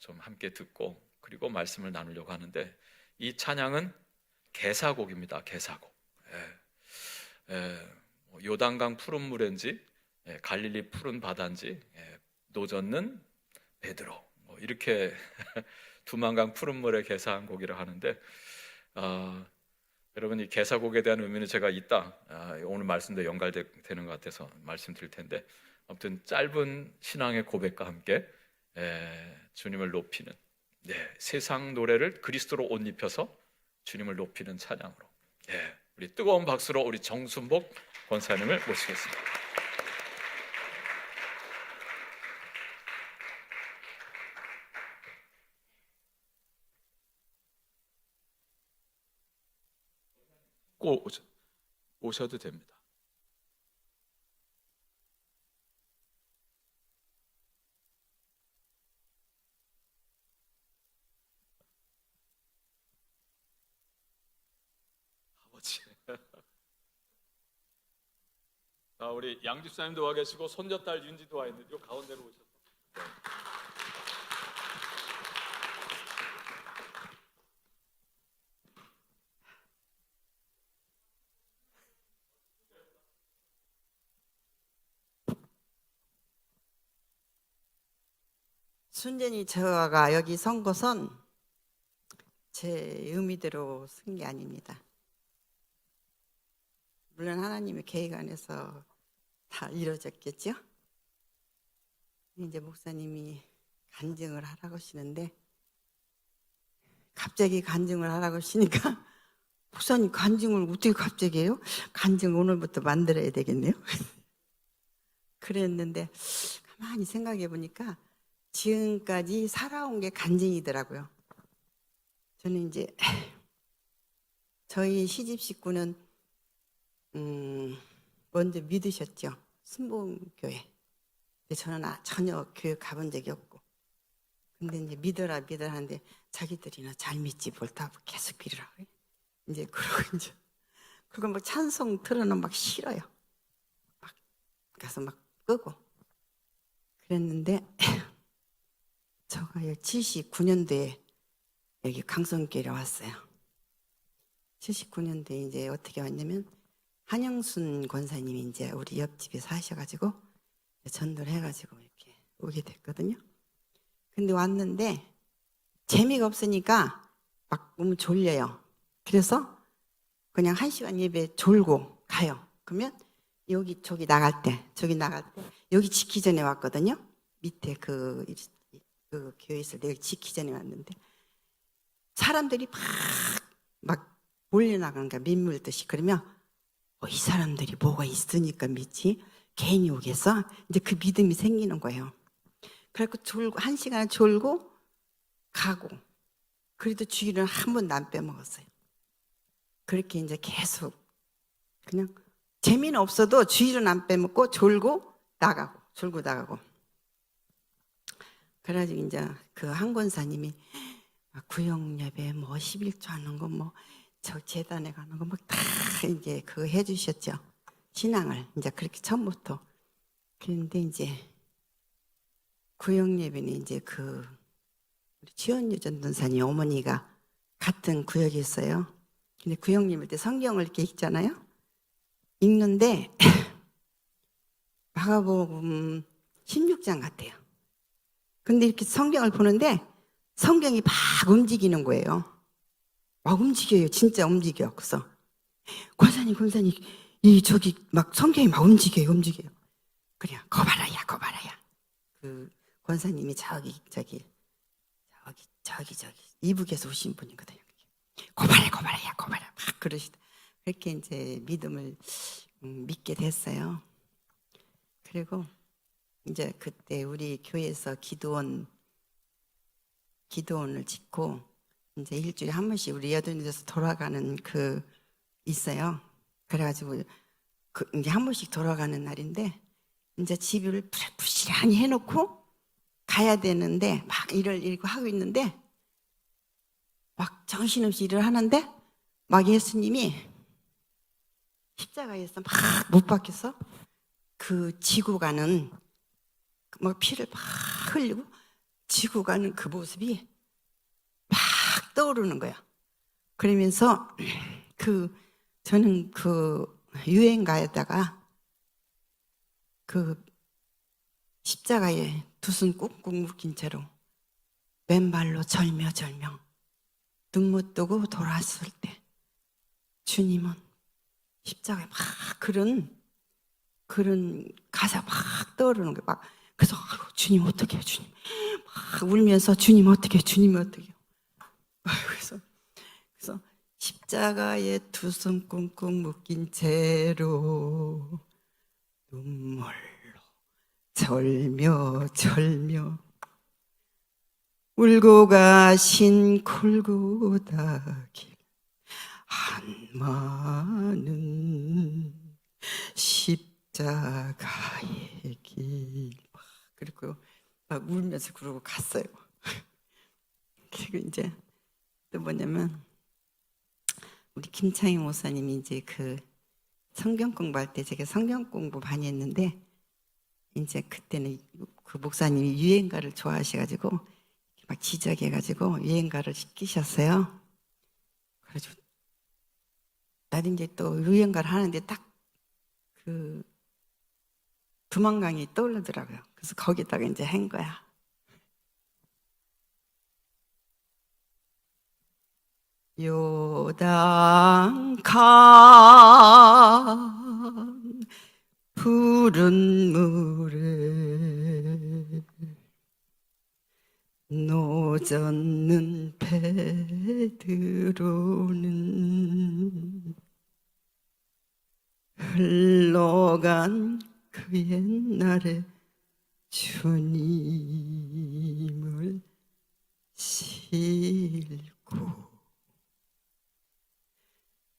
좀 함께 듣고 그리고 말씀을 나누려고 하는데, 이 찬양은 개사곡입니다. 개사곡. 요단강 푸른 물인지 갈릴리 푸른 바다인지 노젓는 베드로, 이렇게 두만강 푸른 물에 개사한 곡이라 하는데, 여러분, 이 개사곡에 대한 의미는 제가 이따 오늘 말씀도 연관되는 것 같아서 말씀드릴 텐데, 아무튼 짧은 신앙의 고백과 함께 주님을 높이는, 세상 노래를 그리스도로 옷 입혀서 주님을 높이는 찬양으로, 우리 뜨거운 박수로 우리 정순복 권사님을 모시겠습니다. 꼭 오셔도 됩니다. 아버지. 우리 양 집사님도 와 계시고 손녀딸 윤지도 와 있는데 요 가운데로 오셔서. 순전히 저가 여기 선 것은 제 의미대로 쓴 게 아닙니다. 물론 하나님의 계획 안에서 다 이루어졌겠죠. 이제 목사님이 간증을 하라고 하시는데, 갑자기 간증을 하라고 하시니까 목사님 간증을 어떻게 갑자기 해요? 간증 오늘부터 만들어야 되겠네요. 그랬는데 가만히 생각해 보니까 지금까지 살아온 게 간증이더라고요. 저는 이제 저희 시집 식구는 먼저 믿으셨죠. 순복음교회. 근데 저는 전혀 교회 가본 적이 없고, 근데 이제 믿어라 하는데 자기들이나 잘 믿지 볼다 계속 빌으라고 이제 그러고 이제 그거 막 찬송 틀어놓으면 막 싫어요. 막 가서 막 끄고 그랬는데 제가 79년도에 여기 강성교회에 왔어요. 79년도에 이제 어떻게 왔냐면 한영순 권사님이 이제 우리 옆집에 사셔가지고 전도를 해가지고 이렇게 오게 됐거든요. 근데 왔는데 재미가 없으니까 막 너무 졸려요. 그래서 그냥 1시간 예배 졸고 가요. 그러면 저기 나갈 때 여기 지키 전에 왔거든요. 밑에 그 교회 있을 때 지키 전에 왔는데 사람들이 막 몰려나가는 거야. 민물듯이. 그러면 이 사람들이 뭐가 있으니까 믿지? 괜히 오겠어? 이제 그 믿음이 생기는 거예요. 그래갖고 졸고 1시간 졸고 가고, 그래도 주일은 한 번도 안 빼먹었어요. 그렇게 이제 계속 그냥 재미는 없어도 주일은 안 빼먹고 졸고 나가고. 그래가지고 이제 그 한 권사님이 구역 예배 11조 하는 거 저 재단에 가는 거 다 이제 그거 해주셨죠. 신앙을 이제 그렇게 처음부터. 그런데 이제 구역 예배는 이제 우리 지연유 전도사님 어머니가 같은 구역에 있어요. 근데 구역 예배 때 성경을 이렇게 읽잖아요. 읽는데 마가복음 16장 같아요. 근데 이렇게 성경을 보는데 성경이 막 움직이는 거예요. 막 움직여요. 진짜 움직여. 그래서 권사님 저기 막 성경이 막 움직여요. 그냥 거봐라야. 그 권사님이 저기 이북에서 오신 분이거든요. 거봐라야 막 그러시다. 그렇게 이제 믿음을 믿게 됐어요. 그리고 이제 그때 우리 교회에서 기도원을 짓고 이제 일주일에 한 번씩 우리 여든에서 돌아가는 있어요. 그래가지고 이제 한 번씩 돌아가는 날인데 이제 집을 부실하니 해놓고 가야 되는데 막 일을 하고 있는데 막 정신없이 일을 하는데 막 예수님이 십자가에서 막 못 박혀서 그 지고 가는 막 피를 막 흘리고 지고 가는 그 모습이 막 떠오르는 거야. 그러면서 저는 유행가에다가 그 십자가에 두 손 꾹꾹 묶인 채로 왼발로 절며절명 눈 못 뜨고 돌아왔을 때 주님은 십자가에 막 그런 가사 막 떠오르는 거야. 막 그래서 주님 어떻게 해요, 주님 막 울면서 주님 어떻게 해요, 주님 어떻게 해요. 그래서 십자가에 두 손 꾹꾹 묶인 채로 눈물로 절며 울고 가신 골고다 길 한마는 십자가의 길 그리고 막 울면서 그러고 갔어요. 그리고 이제 또 뭐냐면 우리 김창희 목사님이 이제 그 성경 공부할 때 제가 성경 공부 많이 했는데 이제 그때는 그 목사님이 유행가를 좋아하셔가지고 막 지적해가지고 유행가를 시키셨어요. 그래서 나도 이제 또 유행가를 하는데 딱 그 두만강이 떠오르더라고요. 그래서 거기다가 이제 한 거야. 요단강 푸른 물에 노젓는 배들어오는 흘러간 그 옛날에 주님을 싣고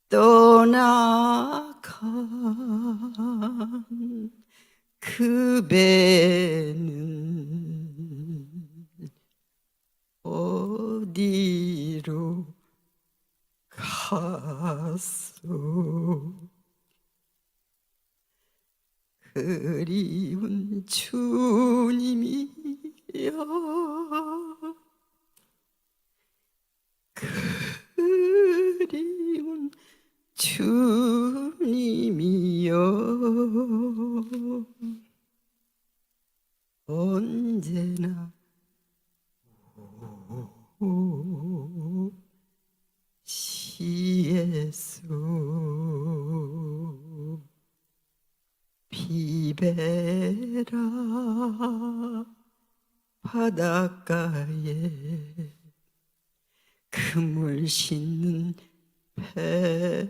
떠나간 그 배는 어디로 갔소? 그리운 주님이여 그리운 주님이여 언제나 시에서 비베라 바닷가에 그물 싣는 배들어오는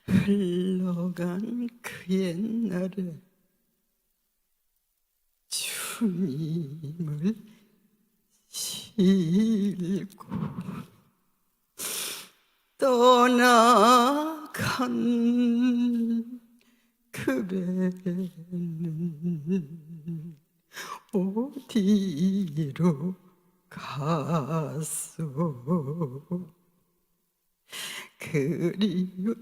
흘러간 그 옛날에 주님을 싣고 떠나간 그 배는 어디로 갔소? 그리운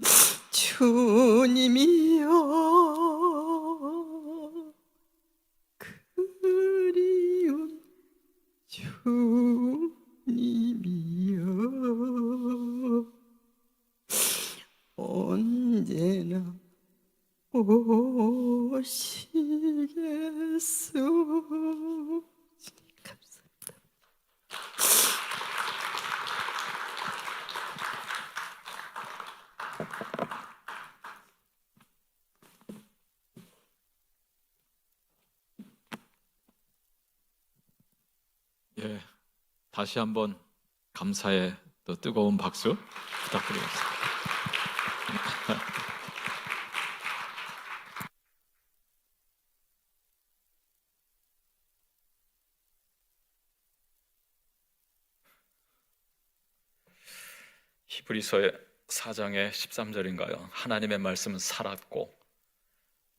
주님이여 그리운 주님이여 언제나 오시겠소? 감사합니다. 예, 다시 한번 감사의 또 뜨거운 박수 부탁드리겠습니다. 히브리서의 4장의 13절인가요? 하나님의 말씀은 살았고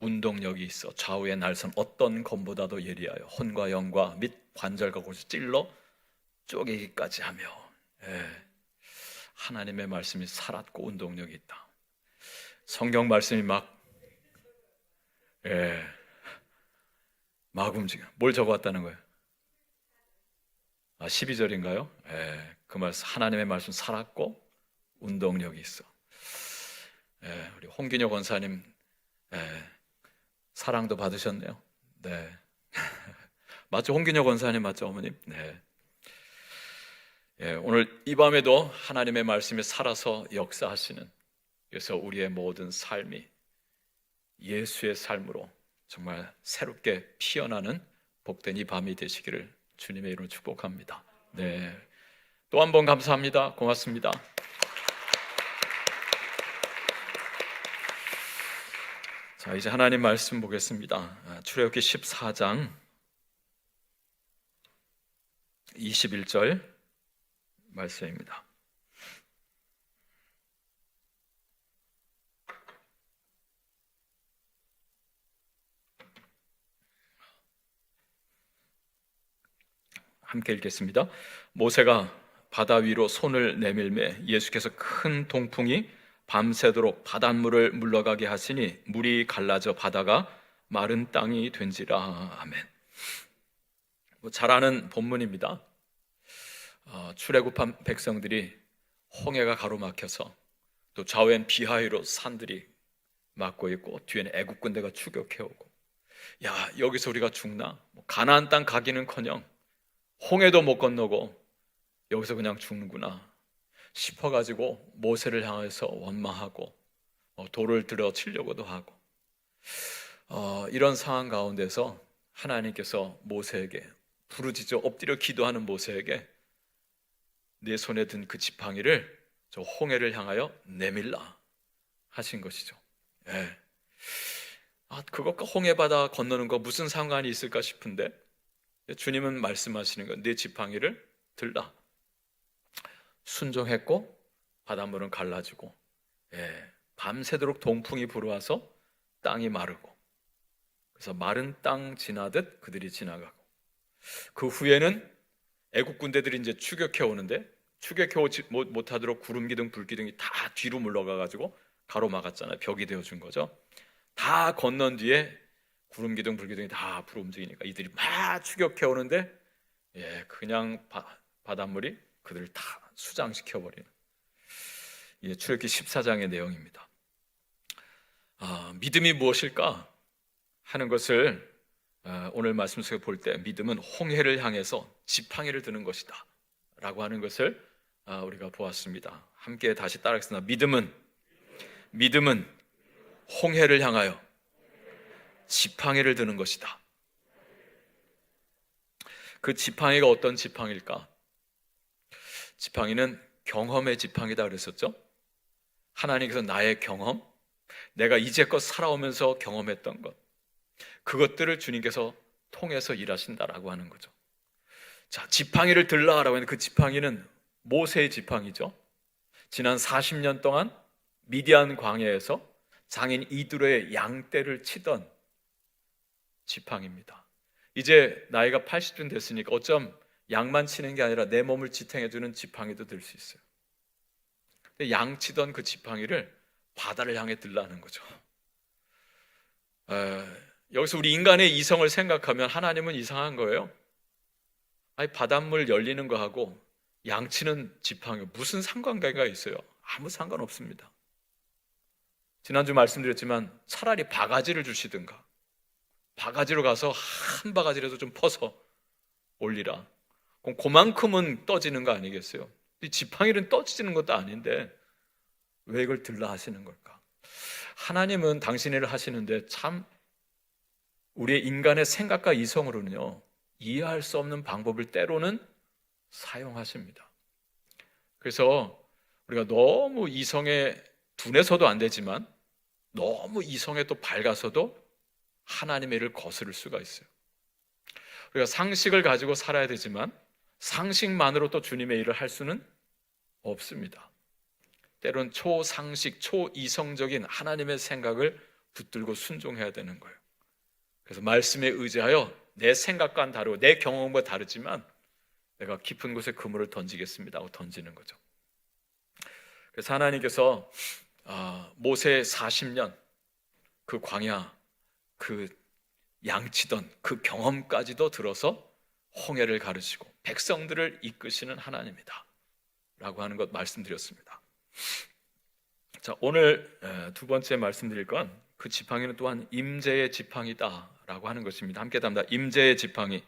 운동력이 있어 좌우의 날선 어떤 검보다도 예리하여 혼과 영과 및 관절과 곳을 찔러 쪼개기까지 하며 하나님의 말씀이 살았고 운동력이 있다. 성경 말씀이 막 예, 막 움직여. 뭘 적어왔다는 거예요? 12절인가요? 예, 그 말씀, 하나님의 말씀 살았고 운동력이 있어. 예, 우리 홍기녀 권사님, 예, 사랑도 받으셨네요. 네. 맞죠? 홍기녀 권사님 맞죠, 어머님? 네. 예, 오늘 이 밤에도 하나님의 말씀이 살아서 역사하시는, 그래서 우리의 모든 삶이 예수의 삶으로 정말 새롭게 피어나는 복된 이 밤이 되시기를 주님의 이름으로 축복합니다. 네. 또 한 번 감사합니다. 고맙습니다. 자, 이제 하나님 말씀 보겠습니다. 출애굽기 14장 21절 말씀입니다. 함께 읽겠습니다. 모세가 바다 위로 손을 내밀매 예수께서 큰 동풍이 밤새도록 바닷물을 물러가게 하시니 물이 갈라져 바다가 마른 땅이 된지라. 아멘. 잘 아는 본문입니다. 출애굽한 백성들이 홍해가 가로막혀서 또 좌우엔 비하이로 산들이 막고 있고 뒤에는 애국 군대가 추격해오고, 야, 여기서 우리가 죽나? 가나안 땅 가기는커녕 홍해도 못 건너고 여기서 그냥 죽는구나 싶어가지고 모세를 향해서 원망하고 돌을 들어 치려고도 하고, 이런 상황 가운데서 하나님께서 모세에게 부르짖어 엎드려 기도하는 모세에게 내 손에 든 그 지팡이를 저 홍해를 향하여 내밀라 하신 것이죠. 예. 그것과 홍해 바다 건너는 거 무슨 상관이 있을까 싶은데 주님은 말씀하시는 건 내 지팡이를 들라. 순종했고 바닷물은 갈라지고, 예, 밤새도록 동풍이 불어와서 땅이 마르고, 그래서 마른 땅 지나듯 그들이 지나가고, 그 후에는 애국 군대들이 이제 추격해 오는데 추격해 오지 못하도록 구름 기둥 불 기둥이 다 뒤로 물러가 가지고 가로막았잖아요. 벽이 되어 준 거죠. 다 건넌 뒤에 구름 기둥 불 기둥이 다 앞으로 움직이니까 이들이 막 추격해 오는데, 예, 그냥 바닷물이 그들을 다 수장시켜 버리는, 예, 출애굽기 14장의 내용입니다. 믿음이 무엇일까 하는 것을 오늘 말씀 속에 볼 때 믿음은 홍해를 향해서 지팡이를 드는 것이다 라고 하는 것을 우리가 보았습니다. 함께 다시 따라하겠습니다. 믿음은 홍해를 향하여 지팡이를 드는 것이다. 그 지팡이가 어떤 지팡이일까? 지팡이는 경험의 지팡이다 그랬었죠. 하나님께서 나의 경험, 내가 이제껏 살아오면서 경험했던 것, 그것들을 주님께서 통해서 일하신다라고 하는 거죠. 자, 지팡이를 들라라고 하는 그 지팡이는 모세의 지팡이죠. 지난 40년 동안 미디안 광야에서 장인 이드로의 양떼를 치던 지팡이입니다. 이제 나이가 80쯤 됐으니까 어쩜 양만 치는 게 아니라 내 몸을 지탱해주는 지팡이도 들 수 있어요. 근데 양 치던 그 지팡이를 바다를 향해 들라는 거죠. 여기서 우리 인간의 이성을 생각하면 하나님은 이상한 거예요. 아니, 바닷물 열리는 거하고 양치는 지팡이 무슨 상관관계가 있어요? 아무 상관없습니다. 지난주 말씀드렸지만 차라리 바가지를 주시든가, 바가지로 가서 한 바가지라도 좀 퍼서 올리라. 그럼 그만큼은 떠지는 거 아니겠어요? 지팡이는 떠지는 것도 아닌데 왜 이걸 들라 하시는 걸까? 하나님은 당신 일을 하시는데 참 우리의 인간의 생각과 이성으로는요, 이해할 수 없는 방법을 때로는 사용하십니다. 그래서 우리가 너무 이성에 둔해서도 안 되지만 너무 이성에 또 밝아서도 하나님의 일을 거스를 수가 있어요. 우리가 상식을 가지고 살아야 되지만 상식만으로 또 주님의 일을 할 수는 없습니다. 때론 초상식, 초이성적인 하나님의 생각을 붙들고 순종해야 되는 거예요. 그래서 말씀에 의지하여 내 생각과는 다르고 내 경험과 다르지만 내가 깊은 곳에 그물을 던지겠습니다 하고 던지는 거죠. 그래서 하나님께서 모세의 40년 그 광야, 그 양치던 그 경험까지도 들어서 홍해를 가르시고 백성들을 이끄시는 하나님이다 라고 하는 것 말씀드렸습니다. 자, 오늘 두 번째 말씀드릴 건 그 지팡이는 또한 임재의 지팡이다 라고 하는 것입니다. 함께 답니다. 임재의 지팡이.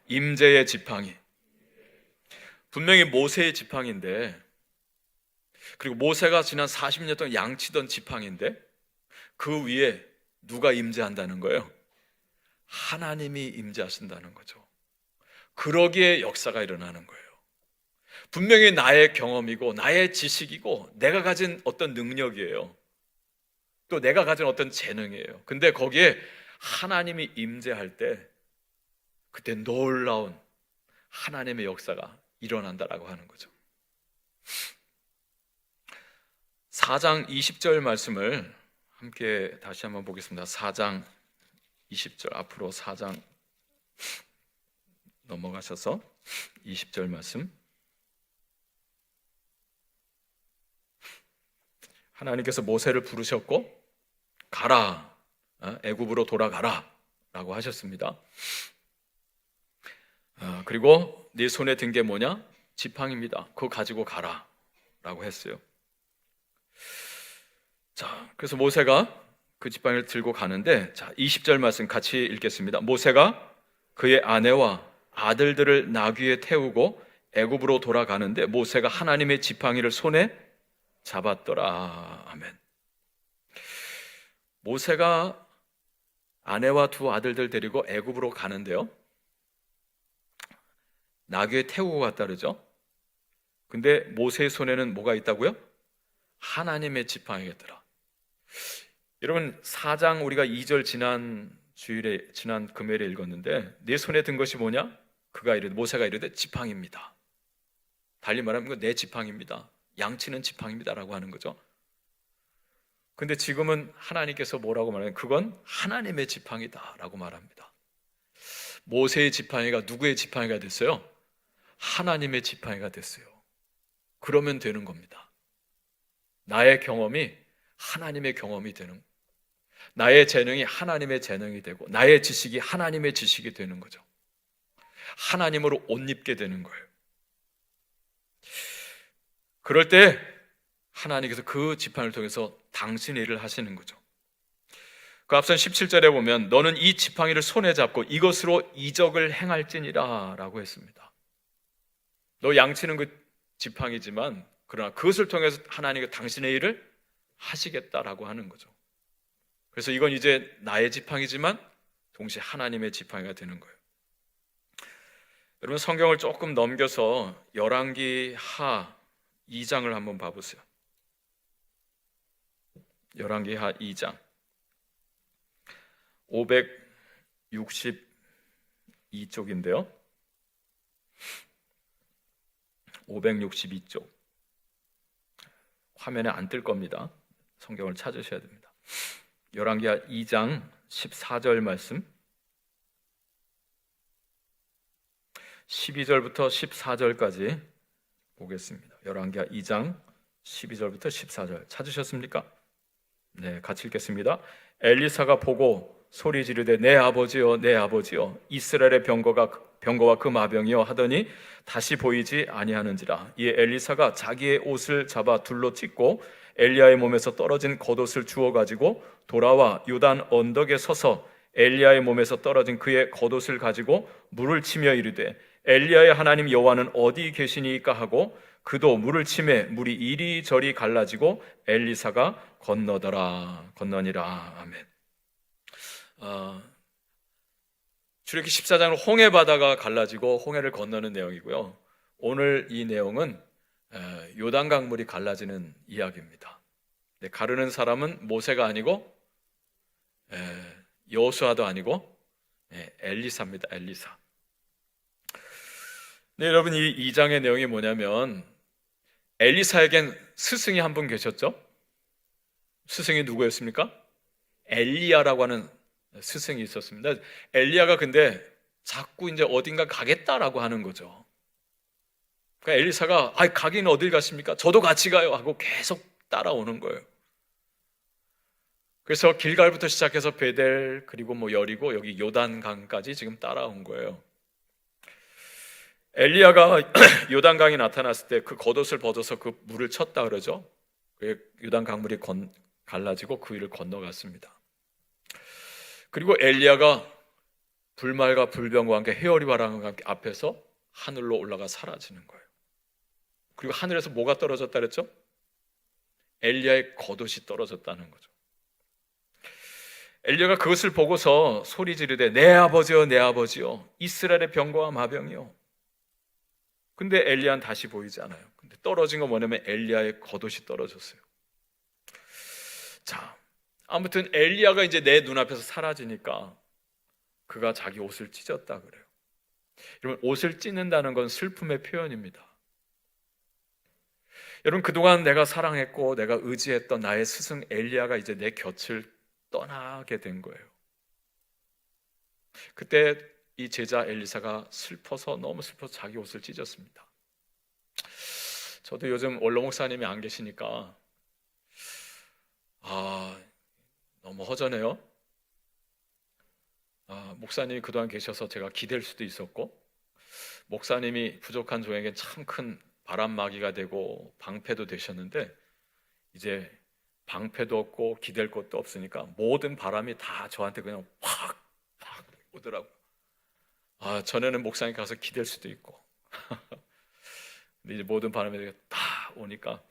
임재의 지팡이. 분명히 모세의 지팡이인데, 그리고 모세가 지난 40년 동안 양치던 지팡이인데 그 위에 누가 임재한다는 거예요? 하나님이 임재하신다는 거죠. 그러기에 역사가 일어나는 거예요. 분명히 나의 경험이고 나의 지식이고 내가 가진 어떤 능력이에요. 또 내가 가진 어떤 재능이에요. 근데 거기에 하나님이 임재할 때 그때 놀라운 하나님의 역사가 일어난다라고 하는 거죠. 4장 20절 말씀을 함께 다시 한번 보겠습니다. 4장 20절, 앞으로 4장 넘어가셔서 20절 말씀. 하나님께서 모세를 부르셨고 가라, 애굽으로 돌아가라 라고 하셨습니다. 그리고 네 손에 든 게 뭐냐? 지팡이입니다. 그거 가지고 가라 라고 했어요. 자, 그래서 모세가 그 지팡이를 들고 가는데, 자, 20절 말씀 같이 읽겠습니다. 모세가 그의 아내와 아들들을 나귀에 태우고 애굽으로 돌아가는데 모세가 하나님의 지팡이를 손에 잡았더라. 아멘. 모세가 아내와 두 아들들 데리고 애굽으로 가는데요, 나귀에 태우고 갔다 그러죠. 근데 모세의 손에는 뭐가 있다고요? 하나님의 지팡이가 있더라. 여러분, 4장 우리가 2절 지난 금요일에 읽었는데 내 손에 든 것이 뭐냐? 모세가 이르되 지팡이입니다. 달리 말하면 이거 내 지팡이입니다. 양치는 지팡이입니다 라고 하는 거죠. 근데 지금은 하나님께서 뭐라고 말하냐면 그건 하나님의 지팡이다 라고 말합니다. 모세의 지팡이가 누구의 지팡이가 됐어요? 하나님의 지팡이가 됐어요. 그러면 되는 겁니다. 나의 경험이 하나님의 경험이 되는, 나의 재능이 하나님의 재능이 되고 나의 지식이 하나님의 지식이 되는 거죠. 하나님으로 옷 입게 되는 거예요. 그럴 때 하나님께서 그 지팡이를 통해서 당신의 일을 하시는 거죠. 그 앞선 17절에 보면 너는 이 지팡이를 손에 잡고 이것으로 이적을 행할지니라 라고 했습니다. 너 양치는 그 지팡이지만 그러나 그것을 통해서 하나님이 당신의 일을 하시겠다라고 하는 거죠. 그래서 이건 이제 나의 지팡이지만 동시에 하나님의 지팡이가 되는 거예요. 여러분, 성경을 조금 넘겨서 열왕기 하 2장을 한번 봐보세요. 열왕기 하 2장 562쪽인데요 562쪽 화면에 안 뜰 겁니다. 성경을 찾으셔야 됩니다. 열왕기 하 2장 14절 말씀, 12절부터 14절까지 보겠습니다. 열왕기하 2장 12절부터 14절 찾으셨습니까? 네, 같이 읽겠습니다. 엘리사가 보고 소리 지르되 내 아버지여 내 아버지여 이스라엘의 병거와 그 마병이여 하더니 다시 보이지 아니하는지라. 이에 엘리사가 자기의 옷을 잡아 둘로 찢고 엘리야의 몸에서 떨어진 겉옷을 주워 가지고 돌아와 요단 언덕에 서서 엘리야의 몸에서 떨어진 그의 겉옷을 가지고 물을 치며 이르되 엘리야의 하나님 여호와는 어디 계시니까 하고 그도 물을 치매 물이 이리저리 갈라지고 엘리사가 건너니라. 아멘. 출애굽기 14장은 홍해 바다가 갈라지고 홍해를 건너는 내용이고요. 오늘 이 내용은 요단강 물이 갈라지는 이야기입니다. 가르는 사람은 모세가 아니고 여호수아도 아니고 엘리사입니다. 엘리사. 네, 여러분, 이 2장의 내용이 뭐냐면 엘리사에겐 스승이 한 분 계셨죠? 스승이 누구였습니까? 엘리야라고 하는 스승이 있었습니다. 엘리야가 근데 자꾸 이제 어딘가 가겠다라고 하는 거죠. 그러니까 엘리사가 가긴 어딜 가십니까? 저도 같이 가요 하고 계속 따라오는 거예요. 그래서 길갈부터 시작해서 베델, 그리고 뭐 여리고, 여기 요단강까지 지금 따라온 거예요. 엘리야가 요단강이 나타났을 때 그 겉옷을 벗어서 그 물을 쳤다 그러죠. 요단강물이 갈라지고 그 위를 건너갔습니다. 그리고 엘리야가 불말과 불병과 함께 해열이 바람과 함께 앞에서 하늘로 올라가 사라지는 거예요. 그리고 하늘에서 뭐가 떨어졌다 그랬죠? 엘리야의 겉옷이 떨어졌다는 거죠. 엘리야가 그것을 보고서 소리 지르되 내 아버지여 내 아버지여 이스라엘의 병거와 마병이여. 근데 엘리야는 다시 보이지 않아요. 근데 떨어진 건 뭐냐면 엘리야의 겉옷이 떨어졌어요. 자, 아무튼 엘리야가 이제 내 눈앞에서 사라지니까 그가 자기 옷을 찢었다 그래요. 여러분, 옷을 찢는다는 건 슬픔의 표현입니다. 여러분, 그동안 내가 사랑했고 내가 의지했던 나의 스승 엘리야가 이제 내 곁을 떠나게 된 거예요. 그때 이 제자 엘리사가 너무 슬퍼서 자기 옷을 찢었습니다. 저도 요즘 원로 목사님이 안 계시니까 너무 허전해요. 목사님이 그동안 계셔서 제가 기댈 수도 있었고, 목사님이 부족한 종에게 참 큰 바람막이가 되고 방패도 되셨는데 이제 방패도 없고 기댈 곳도 없으니까 모든 바람이 다 저한테 그냥 확 오더라고요. 전에는 목사님 가서 기댈 수도 있고 근데 이제 모든 바람이 다 오니까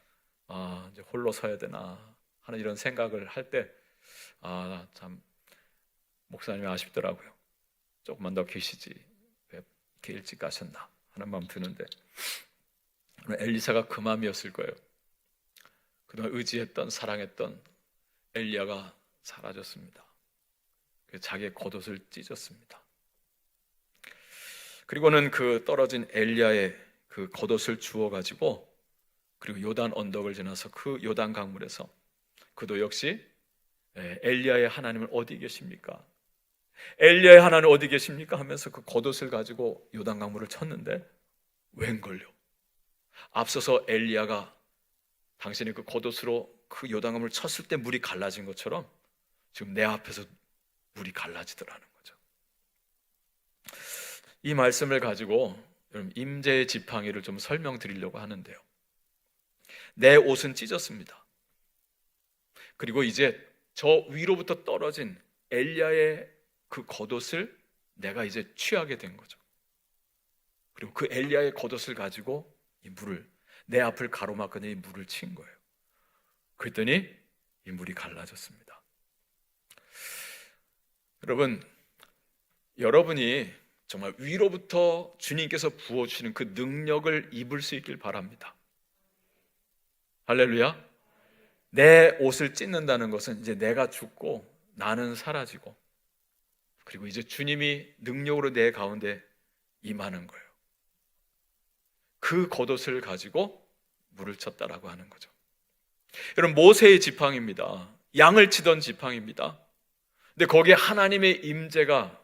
이제 홀로 서야 되나 하는 이런 생각을 할 때 참 목사님이 아쉽더라고요. 조금만 더 계시지 왜 이렇게 일찍 가셨나 하는 마음 드는데, 엘리사가 그 마음이었을 거예요. 그동안 의지했던 사랑했던 엘리야가 사라졌습니다. 자기의 겉옷을 찢었습니다. 그리고는 그 떨어진 엘리야의 그 겉옷을 주워 가지고 그리고 요단 언덕을 지나서 그 요단 강물에서 그도 역시 엘리야의 하나님은 어디 계십니까? 엘리야의 하나님 어디 계십니까? 하면서 그 겉옷을 가지고 요단 강물을 쳤는데 웬걸요? 앞서서 엘리야가 당신이 그 겉옷으로 그 요단 강물을 쳤을 때 물이 갈라진 것처럼 지금 내 앞에서 물이 갈라지더라는 거죠. 이 말씀을 가지고 여러분 임재의 지팡이를 좀 설명드리려고 하는데요. 내 옷은 찢었습니다. 그리고 이제 저 위로부터 떨어진 엘리야의 그 겉옷을 내가 이제 취하게 된 거죠. 그리고 그 엘리야의 겉옷을 가지고 이 물을 내 앞을 가로막거니 이 물을 친 거예요. 그랬더니 이 물이 갈라졌습니다. 여러분이 정말 위로부터 주님께서 부어주시는 그 능력을 입을 수 있길 바랍니다. 할렐루야. 내 옷을 찢는다는 것은 이제 내가 죽고 나는 사라지고 그리고 이제 주님이 능력으로 내 가운데 임하는 거예요. 그 겉옷을 가지고 물을 쳤다라고 하는 거죠. 여러분, 모세의 지팡이입니다. 양을 치던 지팡이입니다. 근데 거기에 하나님의 임재가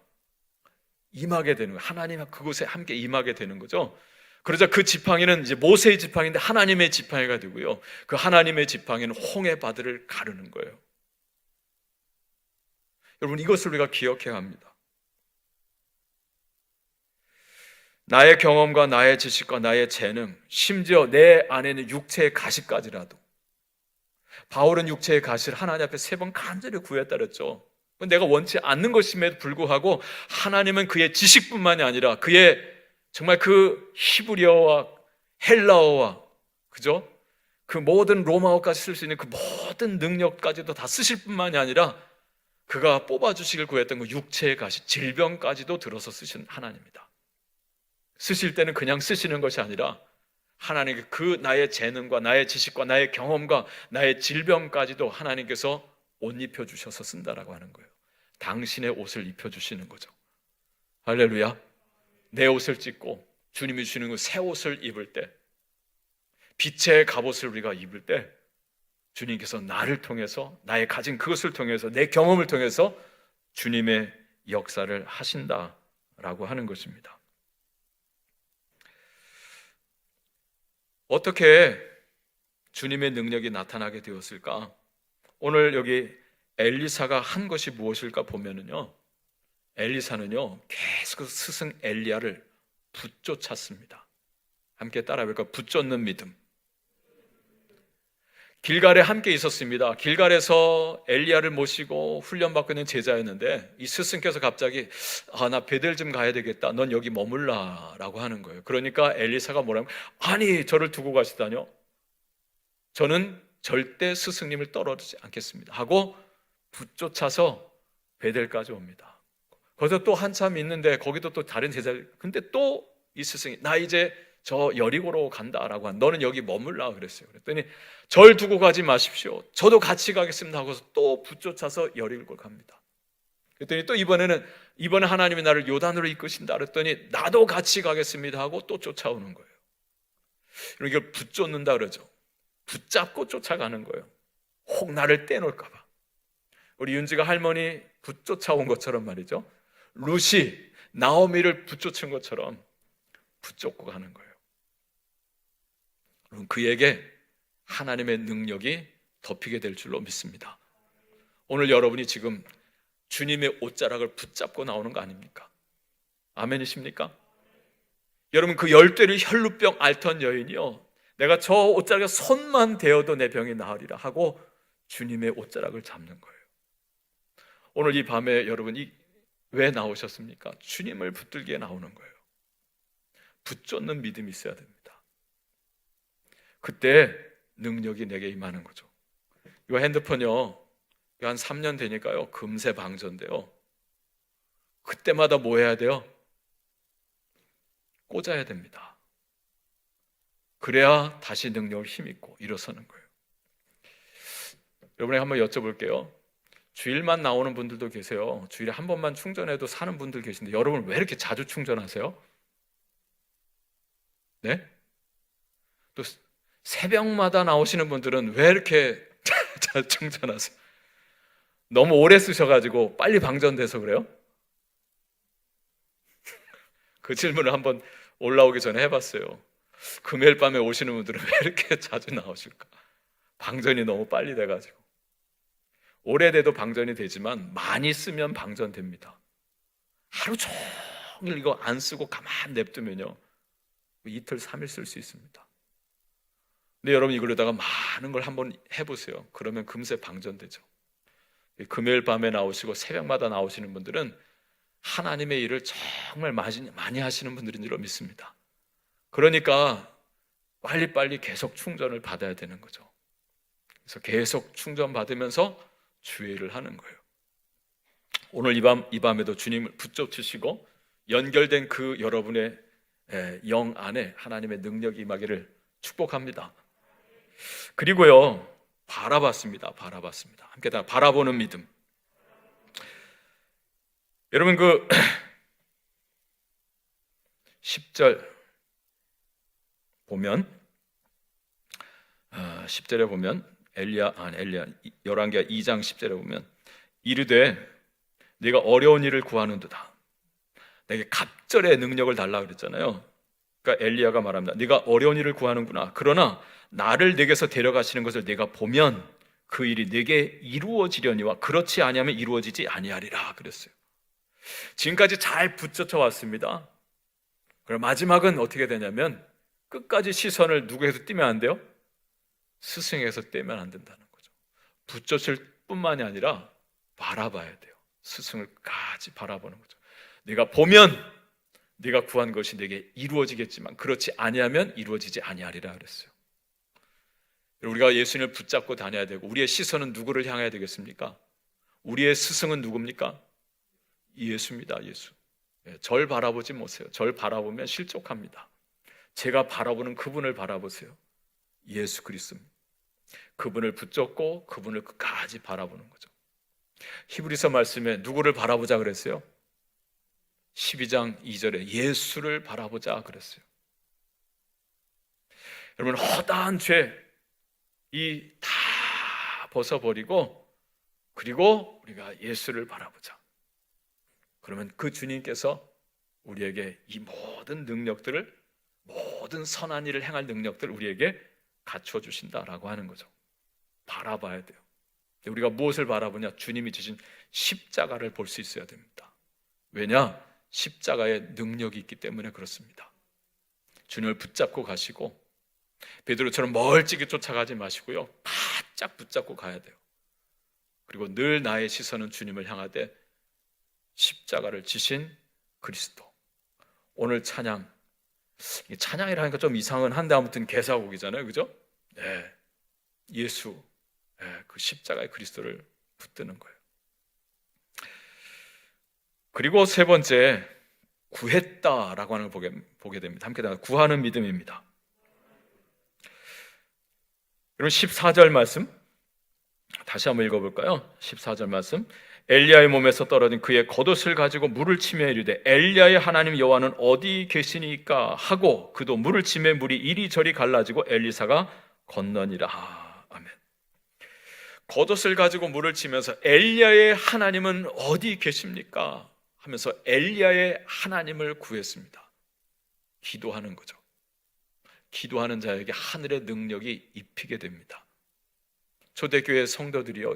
임하게 되는 거예요. 하나님과 그곳에 함께 임하게 되는 거죠. 그러자 그 지팡이는 이제 모세의 지팡이인데 하나님의 지팡이가 되고요. 그 하나님의 지팡이는 홍해 바다를 가르는 거예요. 여러분, 이것을 우리가 기억해야 합니다. 나의 경험과 나의 지식과 나의 재능, 심지어 내 안에는 육체의 가시까지라도, 바울은 육체의 가시를 하나님 앞에 3번 간절히 구했다 그랬죠. 내가 원치 않는 것임에도 불구하고 하나님은 그의 지식뿐만이 아니라 그의 정말 그 히브리어와 헬라어와 그죠? 그 모든 로마어까지 쓸 수 있는 그 모든 능력까지도 다 쓰실 뿐만이 아니라 그가 뽑아주시길 구했던 그 육체의 가시, 질병까지도 들어서 쓰신 하나님입니다. 쓰실 때는 그냥 쓰시는 것이 아니라 하나님께 그 나의 재능과 나의 지식과 나의 경험과 나의 질병까지도 하나님께서 옷 입혀주셔서 쓴다라고 하는 거예요. 당신의 옷을 입혀주시는 거죠. 할렐루야. 내 옷을 찢고 주님이 주시는 그 새 옷을 입을 때, 빛의 갑옷을 우리가 입을 때 주님께서 나를 통해서, 나의 가진 그것을 통해서, 내 경험을 통해서 주님의 역사를 하신다라고 하는 것입니다. 어떻게 주님의 능력이 나타나게 되었을까? 오늘 여기 엘리사가 한 것이 무엇일까 보면은요, 엘리사는요 계속 스승 엘리야를 붙쫓았습니다. 함께 따라해볼까? 붙쫓는 믿음. 길갈에 함께 있었습니다. 길갈에서 엘리야를 모시고 훈련받고 있는 제자였는데 이 스승께서 갑자기 나 베델 좀 가야 되겠다. 넌 여기 머물라라고 하는 거예요. 그러니까 엘리사가 뭐라면 아니 저를 두고 가시다뇨. 저는 절대 스승님을 떨어지지 않겠습니다 하고 붙쫓아서 베델까지 옵니다. 거기서 또 한참 있는데 거기도 또 다른 제자, 근데 또 이 스승이 나 이제 저 여리고로 간다라고 한, 너는 여기 머물라 그랬어요. 그랬더니 절 두고 가지 마십시오. 저도 같이 가겠습니다 하고서 또 붙쫓아서 여리고로 갑니다. 그랬더니 또 이번에 하나님이 나를 요단으로 이끄신다 그랬더니 나도 같이 가겠습니다 하고 또 쫓아오는 거예요. 이걸 붙쫓는다 그러죠. 붙잡고 쫓아가는 거예요. 혹 나를 떼놓을까 봐. 우리 윤지가 할머니 붙쫓아온 것처럼 말이죠. 루시 나오미를 붙쫓은 것처럼 붙잡고 가는 거예요. 그럼 그에게 하나님의 능력이 덮이게 될 줄로 믿습니다. 오늘 여러분이 지금 주님의 옷자락을 붙잡고 나오는 거 아닙니까? 아멘이십니까? 여러분 그 10대를 혈루병 앓던 여인이요, 내가 저 옷자락에 손만 대어도 내 병이 나으리라 하고 주님의 옷자락을 잡는 거예요. 오늘 이 밤에 여러분이 왜 나오셨습니까? 주님을 붙들기에 나오는 거예요. 붙쫓는 믿음이 있어야 됩니다. 그때 능력이 내게 임하는 거죠. 이 핸드폰이요, 한 3년 되니까요 금세 방전돼요. 그때마다 뭐 해야 돼요? 꽂아야 됩니다. 그래야 다시 능력을 힘있고 일어서는 거예요. 여러분에게 한번 여쭤볼게요. 주일만 나오는 분들도 계세요. 주일에 한 번만 충전해도 사는 분들 계신데 여러분 왜 이렇게 자주 충전하세요? 네? 또 새벽마다 나오시는 분들은 왜 이렇게 잘 충전하세요? 너무 오래 쓰셔가지고 빨리 방전돼서 그래요? 그 질문을 한번 올라오기 전에 해봤어요. 금요일 밤에 오시는 분들은 왜 이렇게 자주 나오실까? 방전이 너무 빨리 돼가지고. 오래돼도 방전이 되지만 많이 쓰면 방전됩니다. 하루 종일 이거 안 쓰고 가만 냅두면요 이틀 3일 쓸 수 있습니다. 근데 여러분 이걸로다가 많은 걸 한번 해보세요. 그러면 금세 방전되죠. 금요일 밤에 나오시고 새벽마다 나오시는 분들은 하나님의 일을 정말 많이 하시는 분들인 줄로 믿습니다. 그러니까 빨리빨리 계속 충전을 받아야 되는 거죠. 그래서 계속 충전 받으면서 주의를 하는 거예요. 오늘 이 밤에도 주님을 붙잡으시고 연결된 그 여러분의 영 안에 하나님의 능력이 임하기를 축복합니다. 그리고요 바라봤습니다. 함께 다 바라보는 믿음. 여러분 그 10절 보면 10절에 보면 엘리야 열왕기하 2장 10절에 보면 이르되 네가 어려운 일을 구하는도다. 내게 갑절의 능력을 달라 그랬잖아요. 그러니까 엘리야가 말합니다. 네가 어려운 일을 구하는구나. 그러나 나를 네게서 데려가시는 것을 네가 보면 그 일이 네게 이루어지려니와 그렇지 아니하면 이루어지지 아니하리라 그랬어요. 지금까지 잘 붙잡혀 왔습니다. 그럼 마지막은 어떻게 되냐면 끝까지 시선을 누구에서 떼면 안 돼요? 스승에게서 떼면 안 된다는 거죠. 붙잡힐 뿐만이 아니라 바라봐야 돼요. 스승을 끝까지 바라보는 거죠. 네가 보면 네가 구한 것이 네게 이루어지겠지만 그렇지 아니하면 이루어지지 아니하리라 그랬어요. 우리가 예수님을 붙잡고 다녀야 되고 우리의 시선은 누구를 향해야 되겠습니까? 우리의 스승은 누굽니까? 예수입니다. 예수. 절 바라보지 마세요. 절 바라보면 실족합니다. 제가 바라보는 그분을 바라보세요. 예수 그리스도입니다. 그분을 붙잡고 그분을 끝까지 바라보는 거죠. 히브리서 말씀에 누구를 바라보자 그랬어요? 12장 2절에 예수를 바라보자 그랬어요. 여러분 허다한 죄 이 다 벗어버리고 그리고 우리가 예수를 바라보자. 그러면 그 주님께서 우리에게 이 모든 능력들을 모든 선한 일을 행할 능력들을 우리에게 갖추어 주신다라고 하는 거죠. 바라봐야 돼요. 우리가 무엇을 바라보냐? 주님이 지신 십자가를 볼 수 있어야 됩니다. 왜냐? 십자가에 능력이 있기 때문에 그렇습니다. 주님을 붙잡고 가시고 베드로처럼 멀찍이 쫓아가지 마시고요, 바짝 붙잡고 가야 돼요. 그리고 늘 나의 시선은 주님을 향하되 십자가를 지신 그리스도. 오늘 찬양이라 하니까 좀 이상은 한데 아무튼 개사곡이잖아요, 그죠? 네, 예수, 그 십자가의 그리스도를 붙드는 거예요. 그리고 세 번째, 구했다라고 하는 걸 보게 됩니다. 함께 구하는 믿음입니다. 여러분 14절 말씀 다시 한번 읽어볼까요? 14절 말씀, 엘리야의 몸에서 떨어진 그의 겉옷을 가지고 물을 치며 이르되 엘리야의 하나님 여호와는 어디 계시니까 하고 그도 물을 치매 물이 이리저리 갈라지고 엘리사가 건너니라. 아멘. 겉옷을 가지고 물을 치면서 엘리야의 하나님은 어디 계십니까? 하면서 엘리야의 하나님을 구했습니다. 기도하는 거죠. 기도하는 자에게 하늘의 능력이 입히게 됩니다. 초대교회 성도들이요,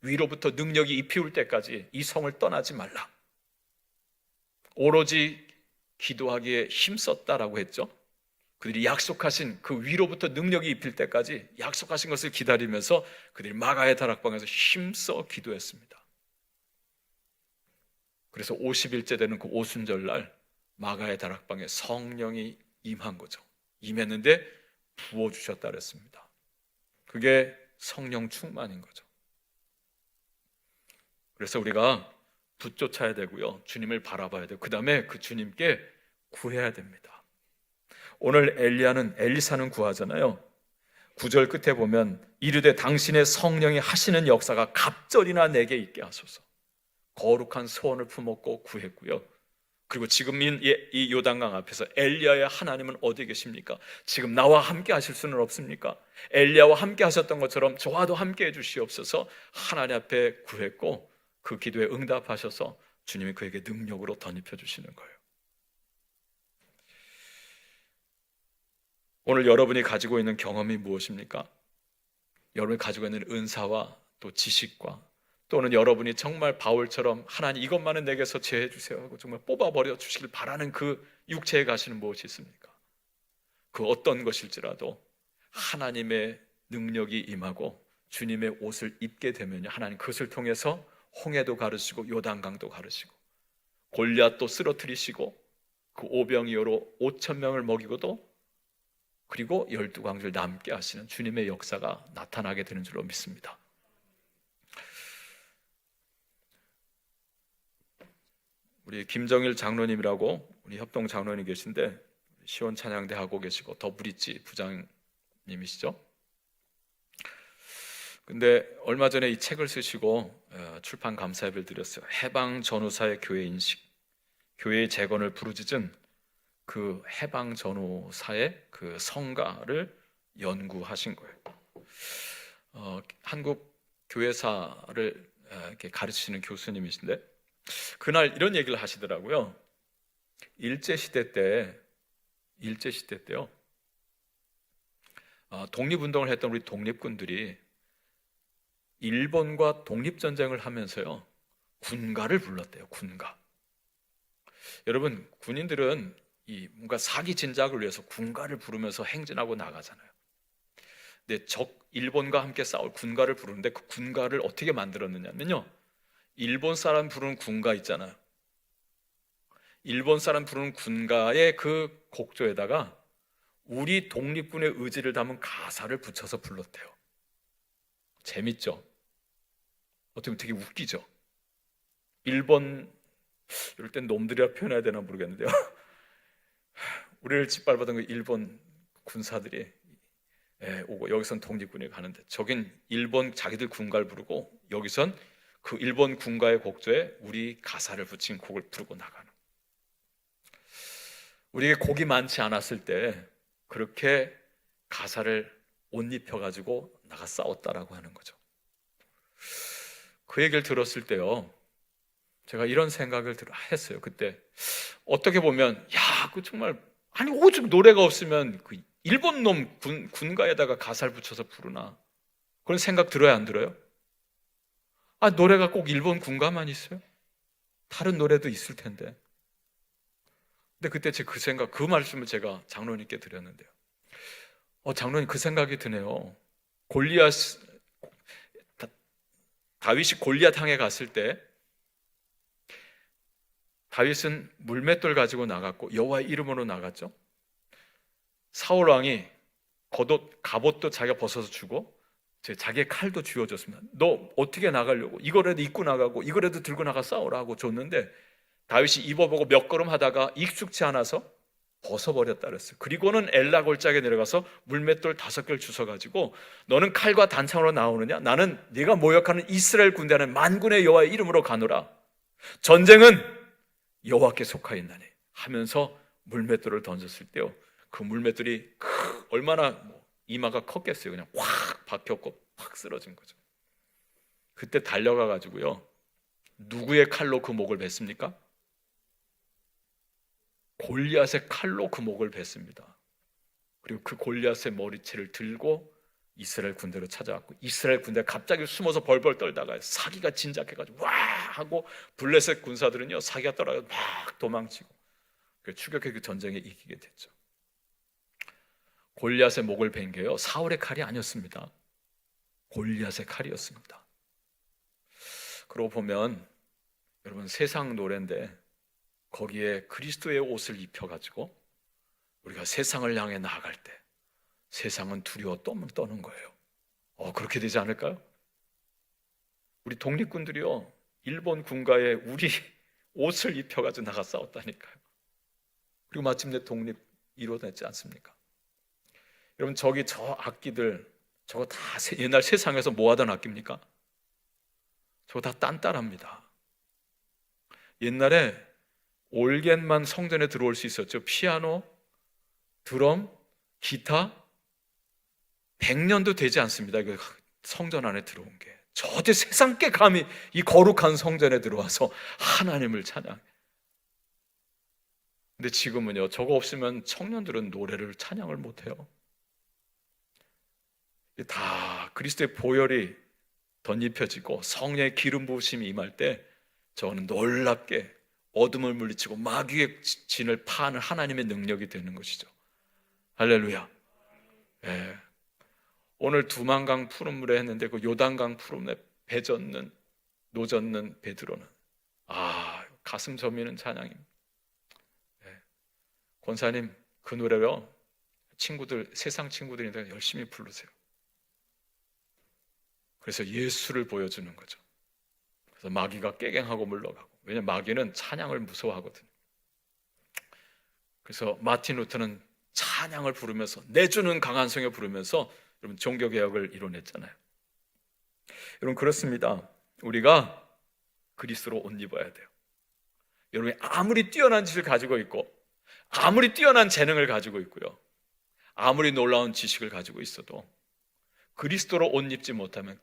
위로부터 능력이 입히울 때까지 이 성을 떠나지 말라. 오로지 기도하기에 힘썼다라고 했죠. 그들이 약속하신 그 위로부터 능력이 입힐 때까지 약속하신 것을 기다리면서 그들이 마가의 다락방에서 힘써 기도했습니다. 그래서 50일째 되는 그 오순절날 마가의 다락방에 성령이 임한 거죠. 임했는데 부어주셨다 그랬습니다. 그게 성령 충만인 거죠. 그래서 우리가 붙쫓아야 되고요, 주님을 바라봐야 되고 그 다음에 그 주님께 구해야 됩니다. 오늘 엘리사는 구하잖아요. 9절 끝에 보면 이르되 당신의 성령이 하시는 역사가 갑절이나 내게 있게 하소서. 거룩한 소원을 품었고 구했고요. 그리고 지금 이 요단강 앞에서 엘리야의 하나님은 어디 계십니까? 지금 나와 함께 하실 수는 없습니까? 엘리야와 함께 하셨던 것처럼 저와도 함께 해주시옵소서. 하나님 앞에 구했고 그 기도에 응답하셔서 주님이 그에게 능력으로 덧입혀 주시는 거예요. 오늘 여러분이 가지고 있는 경험이 무엇입니까? 여러분이 가지고 있는 은사와 또 지식과, 또는 여러분이 정말 바울처럼 하나님 이것만은 내게서 제해 주세요 하고 정말 뽑아버려 주시길 바라는 그 육체에 가시는 무엇이 있습니까? 그 어떤 것일지라도 하나님의 능력이 임하고 주님의 옷을 입게 되면요, 하나님 그것을 통해서 홍해도 가르시고 요단강도 가르시고 골리앗도 쓰러뜨리시고 그 오병이어로 5,000명을 먹이고도, 그리고 12광주를 남게 하시는 주님의 역사가 나타나게 되는 줄로 믿습니다. 우리 김정일 장로님이라고 우리 협동 장로님 계신데 시원 찬양대 하고 계시고 더브릿지 부장님이시죠. 근데 얼마 전에 이 책을 쓰시고 출판 감사회를 드렸어요. 해방 전후사의 교회 인식, 교회의 재건을 부르짖은 그 해방 전후사의 그 성가를 연구하신 거예요. 한국 교회사를 이렇게 가르치시는 교수님이신데 그날 이런 얘기를 하시더라고요. 일제시대 때요, 독립운동을 했던 우리 독립군들이 일본과 독립전쟁을 하면서요, 군가를 불렀대요. 군가. 여러분, 군인들은 이 뭔가 사기 진작을 위해서 군가를 부르면서 행진하고 나가잖아요. 근데 일본과 함께 싸울 군가를 부르는데 그 군가를 어떻게 만들었느냐면요, 일본 사람 부르는 군가 있잖아요. 일본 사람 부르는 군가의 그 곡조에다가 우리 독립군의 의지를 담은 가사를 붙여서 불렀대요. 재밌죠? 어떻게 보면 되게 웃기죠? 일본, 이럴 땐 놈들이라 표현해야 되나 모르겠는데요. 우리를 짓밟았던 그 일본 군사들이 오고 여기선 독립군이 가는데 저긴 일본 자기들 군가를 부르고 여기선 그 일본 군가의 곡조에 우리 가사를 붙인 곡을 부르고 나가는. 우리에게 곡이 많지 않았을 때 그렇게 가사를 옷 입혀가지고 나가 싸웠다라고 하는 거죠. 그 얘기를 들었을 때요, 제가 이런 생각을 했어요. 그때 어떻게 보면 그 정말 아니 오죽 노래가 없으면 그 일본 놈 군가에다가 가사를 붙여서 부르나, 그런 생각 들어요, 안 들어요? 노래가 꼭 일본 군가만 있어요? 다른 노래도 있을 텐데. 근데 그때 제 그 말씀을 제가 장로님께 드렸는데요. 장로님, 그 생각이 드네요. 다윗이 골리앗 향해 갔을 때 다윗은 물맷돌 가지고 나갔고 여호와의 이름으로 나갔죠. 사울 왕이 갑옷도 자기가 벗어서 주고 자기의 칼도 쥐어줬습니다. 너 어떻게 나가려고? 이거라도 입고 나가고 이거라도 들고 나가 싸우라고 줬는데 다윗이 입어보고 몇 걸음 하다가 익숙치 않아서 벗어버렸다 그랬어요. 그리고는 엘라 골짜기에 내려가서 물맷돌 5개를 주워가지고 너는 칼과 단창으로 나오느냐? 나는 네가 모욕하는 이스라엘 군대는 만군의 여호와의 이름으로 가노라. 전쟁은 여호와께 속하였나니 하면서 물맷돌을 던졌을 때요, 그 물맷돌이 얼마나 이마가 컸겠어요. 그냥 확 박혔고 확 쓰러진 거죠. 그때 달려가 가지고요, 누구의 칼로 그 목을 뱄습니까? 골리앗의 칼로 그 목을 뱄습니다. 그리고 그 골리앗의 머리채를 들고 이스라엘 군대로 찾아왔고, 이스라엘 군대가 갑자기 숨어서 벌벌 떨다가 사기가 진작해가지고 와 하고 블레셋 군사들은요, 사기가 떨어져 막 도망치고 추격해 그 전쟁에 이기게 됐죠. 골리앗의 목을 벤 게요, 사울의 칼이 아니었습니다. 골리앗의 칼이었습니다. 그러고 보면 여러분, 세상 노래인데 거기에 그리스도의 옷을 입혀가지고 우리가 세상을 향해 나아갈 때 세상은 두려워 떠는 거예요. 그렇게 되지 않을까요? 우리 독립군들이요, 일본 군가에 우리 옷을 입혀가지고 나가 싸웠다니까요. 그리고 마침내 독립 이루어냈지 않습니까? 여러분, 저 악기들, 저거 다 옛날 세상에서 뭐 하던 악기입니까? 저거 다 딴따라입니다. 옛날에 올겐만 성전에 들어올 수 있었죠. 피아노, 드럼, 기타 100년도 되지 않습니다. 이거 성전 안에 들어온 게. 저대 세상께 감히 이 거룩한 성전에 들어와서 하나님을 찬양. 근데 지금은요, 저거 없으면 청년들은 노래를 찬양을 못해요. 다 그리스도의 보혈이 덧입혀지고 성령의 기름 부으심이 임할 때 저는 놀랍게 어둠을 물리치고 마귀의 진을 파하는 하나님의 능력이 되는 것이죠. 할렐루야. 예. 오늘 두만강 푸른물에 했는데 그 요단강 푸른물에 노젓는 베드로는 가슴 저미는 찬양입니다. 예. 권사님, 그 노래요, 세상 친구들인데 열심히 부르세요. 그래서 예수를 보여주는 거죠. 그래서 마귀가 깨갱하고 물러가고. 왜냐하면 마귀는 찬양을 무서워하거든요. 그래서 마틴 루터는 찬양을 부르면서, 내주는 강한 성을 부르면서 여러분 종교개혁을 이뤄냈잖아요. 여러분, 그렇습니다. 우리가 그리스도로 옷 입어야 돼요. 여러분이 아무리 뛰어난 짓을 가지고 있고 아무리 뛰어난 재능을 가지고 있고요, 아무리 놀라운 지식을 가지고 있어도 그리스도로 옷 입지 못하면,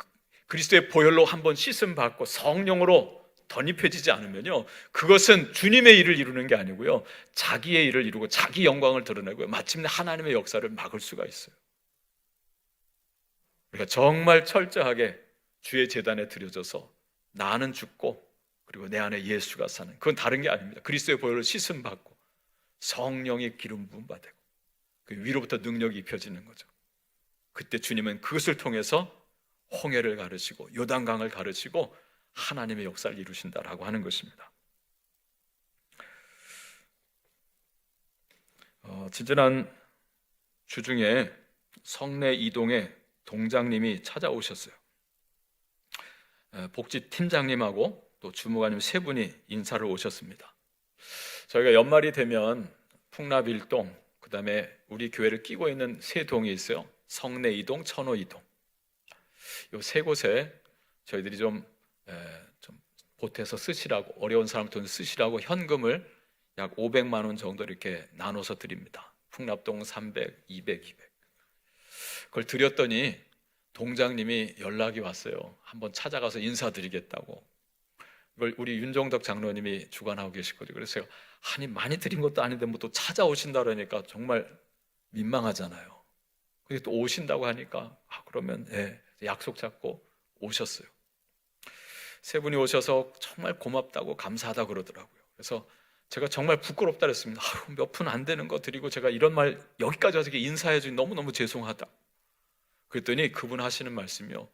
그리스도의 보혈로 한번 씻음 받고 성령으로 덧입혀지지 않으면요, 그것은 주님의 일을 이루는 게 아니고요, 자기의 일을 이루고 자기 영광을 드러내고요, 마침내 하나님의 역사를 막을 수가 있어요. 우리가 정말 철저하게 주의 제단에 드려져서 나는 죽고 그리고 내 안에 예수가 사는, 그건 다른 게 아닙니다. 그리스도의 보혈로 씻음 받고 성령의 기름 부음 받고 그 위로부터 능력이 입혀지는 거죠. 그때 주님은 그것을 통해서 홍해를 가르치고 요단강을 가르치고 하나님의 역사를 이루신다라고 하는 것입니다. 지지난 주중에 성내 이동에 동장님이 찾아오셨어요. 복지팀장님하고 또 주무관님 3분이 인사를 오셨습니다. 저희가 연말이 되면 풍납 1동, 그 다음에 우리 교회를 끼고 있는 3동이 있어요. 성내 이동, 천호 이동. 이 3곳에 저희들이 좀 보태서 쓰시라고, 어려운 사람 돈 쓰시라고 현금을 약 500만 원 정도 이렇게 나눠서 드립니다. 풍납동 300, 200, 200. 그걸 드렸더니 동장님이 연락이 왔어요. 한번 찾아가서 인사드리겠다고. 이걸 우리 윤정덕 장로님이 주관하고 계시거든요. 그래서 제가 아니, 많이 드린 것도 아닌데 뭐 또 찾아오신다 그러니까 정말 민망하잖아요. 근데 또 오신다고 하니까 그러면 약속 잡고 오셨어요. 세 분이 오셔서 정말 고맙다고 감사하다 그러더라고요. 그래서 제가 정말 부끄럽다 그랬습니다. 몇 푼 안 되는 거 드리고 제가 이런 말 여기까지 와서 인사해 주니 너무너무 죄송하다. 그랬더니 그분 하시는 말씀이요,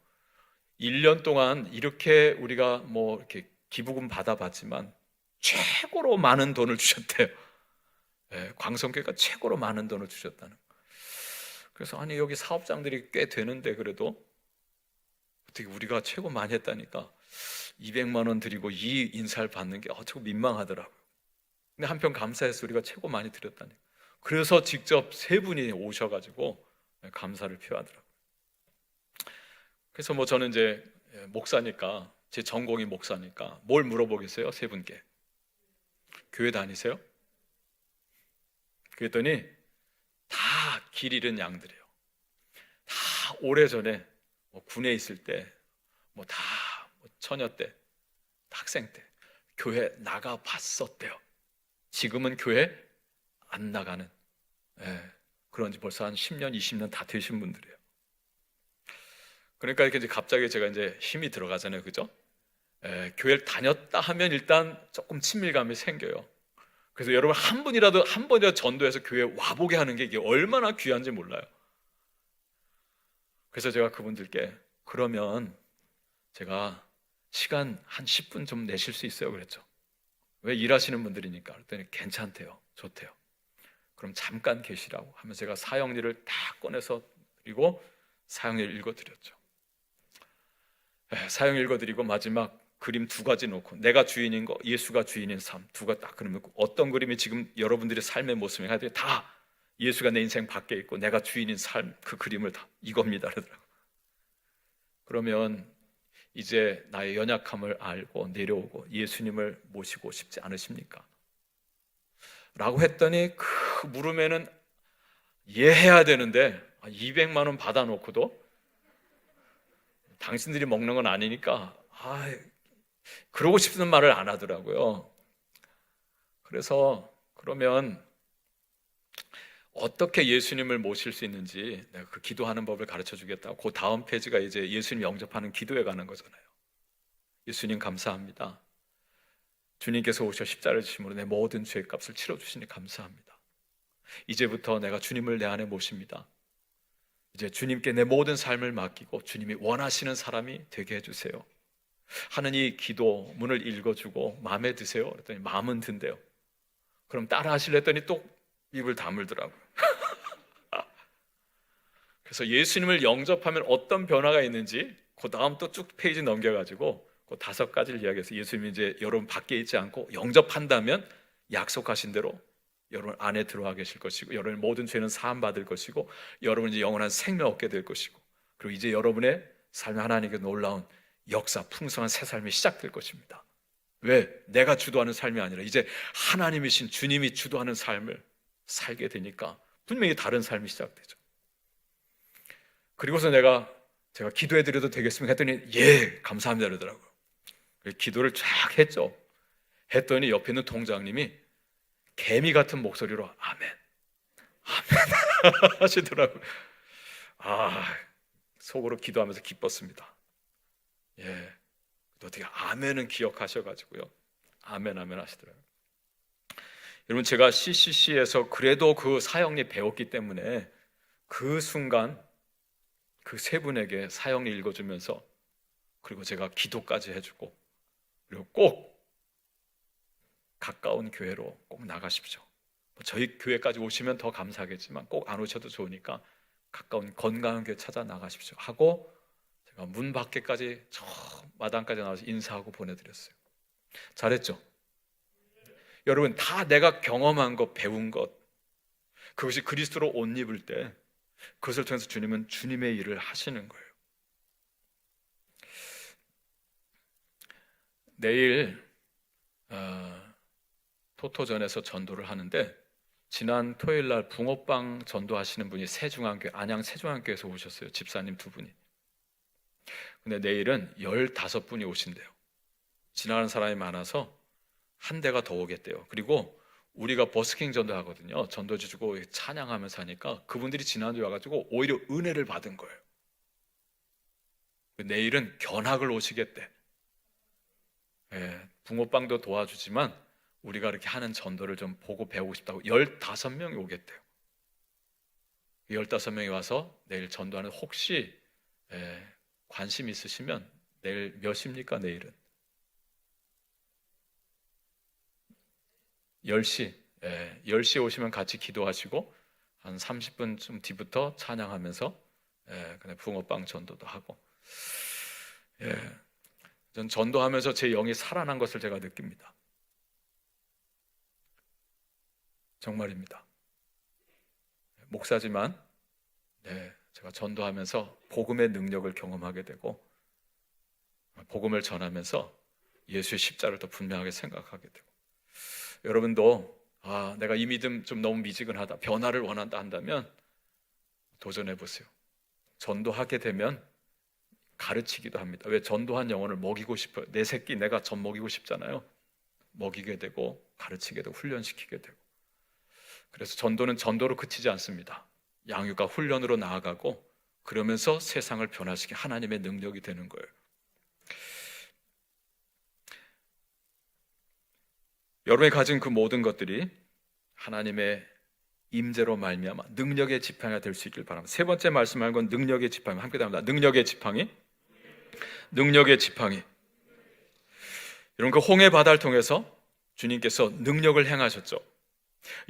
1년 동안 이렇게 우리가 뭐 이렇게 기부금 받아봤지만 최고로 많은 돈을 주셨대요. 광성교회가 최고로 많은 돈을 주셨다는. 그래서 아니 여기 사업장들이 꽤 되는데 그래도 어떻게 우리가 최고 많이 했다니까 200만 원 드리고 이 인사를 받는 게 조금 민망하더라고요. 근데 한편 감사해서 우리가 최고 많이 드렸다니. 그래서 직접 세 분이 오셔가지고 감사를 표하더라고요. 그래서 뭐 저는 이제 목사니까, 제 전공이 목사니까 뭘 물어보겠어요? 세 분께. 교회 다니세요? 그랬더니 다 길 잃은 양들이에요. 다 오래전에 뭐 군에 있을 때, 뭐 다 처녀 때, 학생 때 교회 나가 봤었대요. 지금은 교회 안 나가는, 그런지 벌써 한 10년, 20년 다 되신 분들이에요. 그러니까 이렇게 이제 갑자기 제가 이제 힘이 들어가잖아요, 그죠? 교회를 다녔다 하면 일단 조금 친밀감이 생겨요. 그래서 여러분 한 번이라도 전도해서 교회 와보게 하는 게 이게 얼마나 귀한지 몰라요. 그래서 제가 그분들께 그러면 제가 시간 한 10분 좀 내실 수 있어요? 그랬죠. 왜 일하시는 분들이니까. 그랬더니 괜찮대요. 좋대요. 그럼 잠깐 계시라고 하면서 제가 사형리를 다 꺼내서 드리고 사형리를 읽어드렸죠. 사형 읽어드리고 마지막 그림 2가지 놓고, 내가 주인인 거, 예수가 주인인 삶, 두가 딱 그러면 어떤 그림이 지금 여러분들의 삶의 모습이 다 예수가 내 인생 밖에 있고 내가 주인인 삶, 그 그림을 다 이겁니다 그러더라고요. 그러면 이제 나의 연약함을 알고 내려오고 예수님을 모시고 싶지 않으십니까? 라고 했더니 그 물음에는 이해해야 되는데 200만 원 받아놓고도 당신들이 먹는 건 아니니까 그러고 싶은 말을 안 하더라고요. 그래서 그러면 어떻게 예수님을 모실 수 있는지 내가 그 기도하는 법을 가르쳐 주겠다고, 그 다음 페이지가 이제 예수님 영접하는 기도에 관한 거잖아요. 예수님 감사합니다. 주님께서 오셔 십자가를 지심으로 내 모든 죄의 값을 치러주시니 감사합니다. 이제부터 내가 주님을 내 안에 모십니다. 이제 주님께 내 모든 삶을 맡기고 주님이 원하시는 사람이 되게 해주세요 하는 이 기도 문을 읽어주고 마음에 드세요? 그랬더니 마음은 든대요. 그럼 따라 하실래 했더니 또 입을 다물더라고요. 그래서 예수님을 영접하면 어떤 변화가 있는지 그 다음 또 쭉 페이지 넘겨가지고 그 5가지를 이야기해서, 예수님이 이제 여러분 밖에 있지 않고 영접한다면 약속하신 대로 여러분 안에 들어와 계실 것이고, 여러분의 모든 죄는 사함 받을 것이고, 여러분이 이제 영원한 생명 얻게 될 것이고, 그리고 이제 여러분의 삶에 하나님께 놀라운 역사, 풍성한 새 삶이 시작될 것입니다. 왜? 내가 주도하는 삶이 아니라 이제 하나님이신 주님이 주도하는 삶을 살게 되니까 분명히 다른 삶이 시작되죠. 그리고서 제가 기도해 드려도 되겠습니까? 했더니 예, 감사합니다 그러더라고요. 기도를 쫙 했죠. 했더니 옆에 있는 동장님이 개미 같은 목소리로 아멘, 아멘 하시더라고요. 속으로 기도하면서 기뻤습니다. 예, 어떻게 아멘은 기억하셔가지고요, 아멘 아멘 하시더라고요. 여러분, 제가 CCC에서 그래도 그 사형리 배웠기 때문에 그 순간 그 세 분에게 사형리 읽어주면서, 그리고 제가 기도까지 해주고, 그리고 꼭 가까운 교회로 꼭 나가십시오. 저희 교회까지 오시면 더 감사하겠지만 꼭 안 오셔도 좋으니까 가까운 건강한 교회 찾아 나가십시오 하고 제가 문 밖에까지 저 마당까지 나와서 인사하고 보내드렸어요. 잘했죠? 여러분, 다 내가 경험한 것, 배운 것, 그것이 그리스도로 옷 입을 때 그것을 통해서 주님은 주님의 일을 하시는 거예요. 내일 토토전에서 전도를 하는데, 지난 토요일 날 붕어빵 전도하시는 분이 세중앙교회, 안양 세중앙교회에서 오셨어요. 집사님 2분이. 근데 내일은 15분이 오신대요. 지나가는 사람이 많아서 한 대가 더 오겠대요. 그리고 우리가 버스킹 전도하거든요. 전도지 주고 찬양하면서 하니까 그분들이 지난주에 와가지고 오히려 은혜를 받은 거예요. 내일은 견학을 오시겠대. 붕어빵도 도와주지만 우리가 이렇게 하는 전도를 좀 보고 배우고 싶다고 15명이 오겠대요. 15명이 와서 내일 전도하는, 혹시 관심 있으시면 내일 몇 시입니까? 내일은 10시. 10시에 오시면 같이 기도하시고 한 30분쯤 뒤부터 찬양하면서 그냥 붕어빵 전도도 하고. 전 전도하면서 제 영이 살아난 것을 제가 느낍니다. 정말입니다. 목사지만 제가 전도하면서 복음의 능력을 경험하게 되고, 복음을 전하면서 예수의 십자가를 더 분명하게 생각하게 되고, 여러분도 내가 이 믿음 좀 너무 미지근하다, 변화를 원한다 한다면 도전해 보세요. 전도하게 되면 가르치기도 합니다. 왜? 전도한 영혼을 먹이고 싶어요. 내 새끼 내가 젖 먹이고 싶잖아요. 먹이게 되고 가르치게 되고 훈련시키게 되고. 그래서 전도는 전도로 그치지 않습니다. 양육과 훈련으로 나아가고, 그러면서 세상을 변화시키는 하나님의 능력이 되는 거예요. 여러분이 가진 그 모든 것들이 하나님의 임재로 말미암아 능력의 지팡이가 될 수 있길 바랍니다. 세 번째 말씀하는 건 능력의 지팡이. 함께 답니다. 능력의 지팡이. 능력의 지팡이. 여러분, 그 홍해 바다를 통해서 주님께서 능력을 행하셨죠.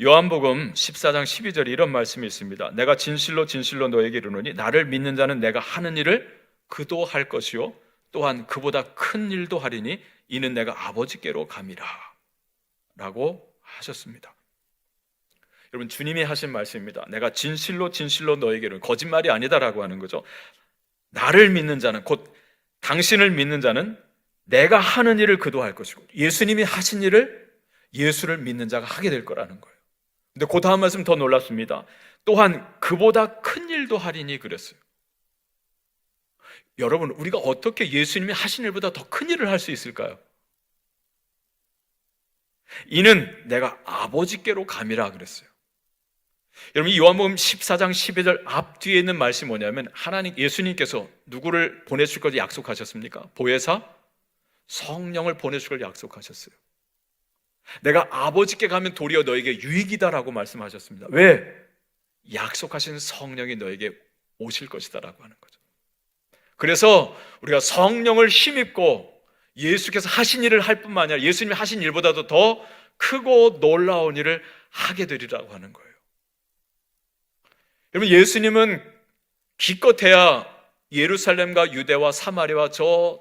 요한복음 14장 12절에 이런 말씀이 있습니다. 내가 진실로 진실로 너에게 이르노니 나를 믿는 자는 내가 하는 일을 그도 할 것이요 또한 그보다 큰 일도 하리니 이는 내가 아버지께로 감이라 라고 하셨습니다. 여러분, 주님이 하신 말씀입니다. 내가 진실로 진실로 너에게 이르노니, 거짓말이 아니다라고 하는 거죠. 나를 믿는 자는, 곧 당신을 믿는 자는 내가 하는 일을 그도 할 것이고, 예수님이 하신 일을 예수를 믿는 자가 하게 될 거라는 거예요. 근데 그 다음 말씀 더 놀랍습니다. 또한 그보다 큰 일도 하리니 그랬어요. 여러분, 우리가 어떻게 예수님이 하신 일보다 더 큰 일을 할 수 있을까요? 이는 내가 아버지께로 감이라 그랬어요. 여러분, 이 요한복음 14장 12절 앞뒤에 있는 말씀이 뭐냐면, 예수님께서 누구를 보내줄 걸 약속하셨습니까? 보혜사 성령을 보내줄 걸 약속하셨어요. 내가 아버지께 가면 도리어 너에게 유익이다라고 말씀하셨습니다. 왜? 약속하신 성령이 너에게 오실 것이다라고 하는 거죠. 그래서 우리가 성령을 힘입고 예수께서 하신 일을 할 뿐만 아니라 예수님이 하신 일보다도 더 크고 놀라운 일을 하게 되리라고 하는 거예요. 여러분, 예수님은 기껏해야 예루살렘과 유대와 사마리아와 저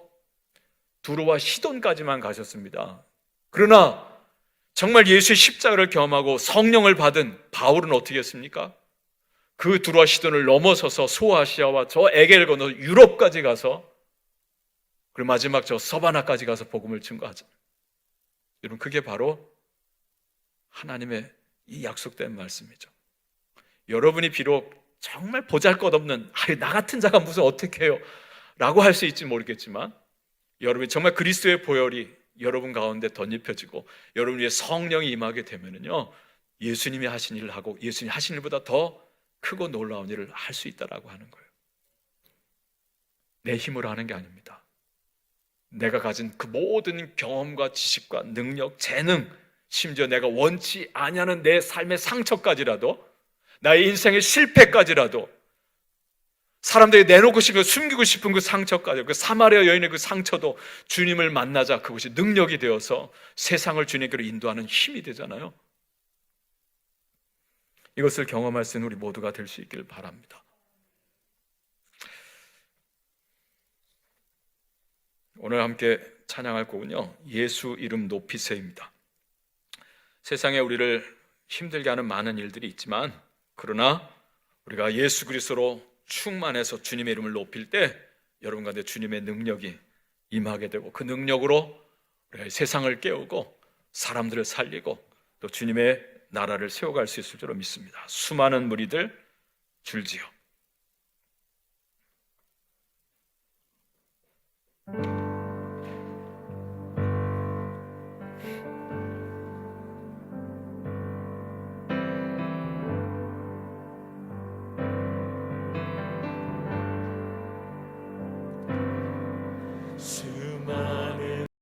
두로와 시돈까지만 가셨습니다. 그러나 정말 예수의 십자가를 경험하고 성령을 받은 바울은 어떻게 했습니까? 그 두로와 시돈을 넘어서서 소아시아와 저 에게를 건너 유럽까지 가서, 그리고 마지막 저 서바나까지 가서 복음을 증거하죠. 여러분, 그게 바로 하나님의 이 약속된 말씀이죠. 여러분이 비록 정말 보잘것없는 나 같은 자가 무슨 어떻게 해요? 라고 할 수 있지 모르겠지만, 여러분이 정말 그리스도의 보혈이 여러분 가운데 덧입혀지고 여러분 위에 성령이 임하게 되면은요, 예수님이 하신 일을 하고 예수님이 하신 일보다 더 크고 놀라운 일을 할 수 있다라고 하는 거예요. 내 힘으로 하는 게 아닙니다. 내가 가진 그 모든 경험과 지식과 능력, 재능, 심지어 내가 원치 아니하는 내 삶의 상처까지라도, 나의 인생의 실패까지라도, 사람들이 내놓고 싶은, 숨기고 싶은 그 상처까지, 그 사마리아 여인의 그 상처도 주님을 만나자 그것이 능력이 되어서 세상을 주님께로 인도하는 힘이 되잖아요. 이것을 경험할 수 있는 우리 모두가 될 수 있기를 바랍니다. 오늘 함께 찬양할 곡은요, 예수 이름 높이세입니다. 세상에 우리를 힘들게 하는 많은 일들이 있지만, 그러나 우리가 예수 그리스도로 충만해서 주님의 이름을 높일 때 여러분 가운데 주님의 능력이 임하게 되고, 그 능력으로 우리가 세상을 깨우고 사람들을 살리고 또 주님의 나라를 세워갈 수 있을 줄로 믿습니다. 수많은 무리들 줄지어